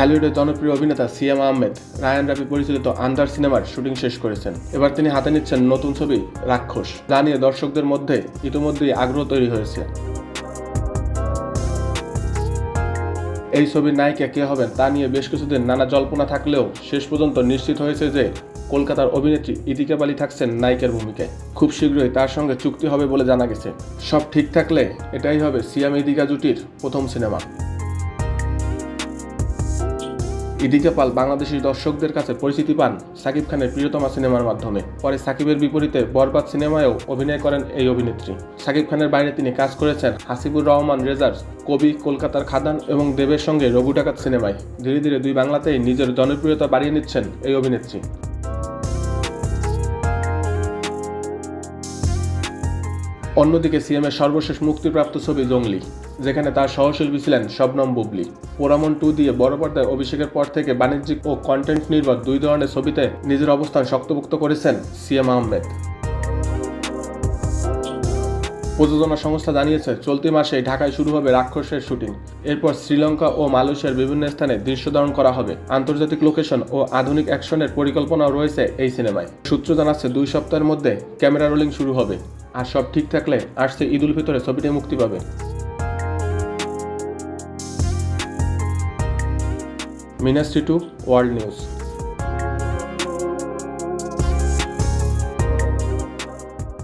ঢালিউডের জনপ্রিয় অভিনেতা সিয়াম আহমেদ রায়ান রাফি পরিচালিত আন্ধার সিনেমার শুটিং শেষ করেছেন। এবার তিনি হাতে নিচ্ছেন নতুন ছবি রাক্ষস, যা নিয়ে দর্শকদের মধ্যে ইতিমধ্যেই আগ্রহ তৈরি হয়েছে। এই ছবির নায়িকা কে হবেন তা নিয়ে বেশ কিছুদিন নানা জল্পনা থাকলেও শেষ পর্যন্ত নিশ্চিত হয়েছে যে কলকাতার অভিনেত্রী ইদিকা পালি থাকছেন নায়িকার ভূমিকায়। খুব শীঘ্রই তার সঙ্গে চুক্তি হবে বলে জানা গেছে। সব ঠিক থাকলে এটাই হবে সিয়াম ইদিকা জুটির প্রথম সিনেমা। ইদিকা পাল বাংলাদেশি দর্শকদের কাছে পরিচিতি পান সাকিব খানের প্রিয়তমা সিনেমার মাধ্যমে। পরে সাকিবের বিপরীতে বরবাদ সিনেমায়ও অভিনয় করেন এই অভিনেত্রী। সাকিব খানের বাইরে তিনি কাজ করেছেন হাসিবুর রহমান রেজার, কবি, কলকাতার খাদান এবং দেবের সঙ্গে রঘু ডাকাত সিনেমায়। ধীরে ধীরে দুই বাংলাতেই নিজের জনপ্রিয়তা বাড়িয়ে নিচ্ছেন এই অভিনেত্রী। অন্যদিকে সিএমের সর্বশেষ মুক্তিপ্রাপ্ত ছবি জঙ্গলি, যেখানে তার সহশিল্পী ছিলেন শবনম বুবলি। পোড়ামন 2 দিয়ে বড় পর্দায় অভিষেকের পর থেকে বাণিজ্যিক ও কন্টেন্ট নির্ভর দুই ধরনের ছবিতে নিজের অবস্থান শক্তপোক্ত করেছেন সিয়াম আহমেদ। প্রযোজনা সংস্থা জানিয়েছে চলতি মাসেই ঢাকায় শুরু হবে রাক্ষসের শুটিং। এরপর শ্রীলঙ্কা ও মালয়েশিয়ার বিভিন্ন স্থানে দৃশ্য ধারণ করা হবে। আন্তর্জাতিক লোকেশন ও আধুনিক অ্যাকশনের পরিকল্পনাও রয়েছে এই সিনেমায়। সূত্র জানাচ্ছে 2 সপ্তাহের মধ্যে ক্যামেরা রোলিং শুরু হবে। আর সব ঠিক থাকলে আসছে ঈদ উল ফিতরে ছবিটি মুক্তি পাবে। মিনাস্ট্রি 2 ওয়ার্ল্ড নিউজ।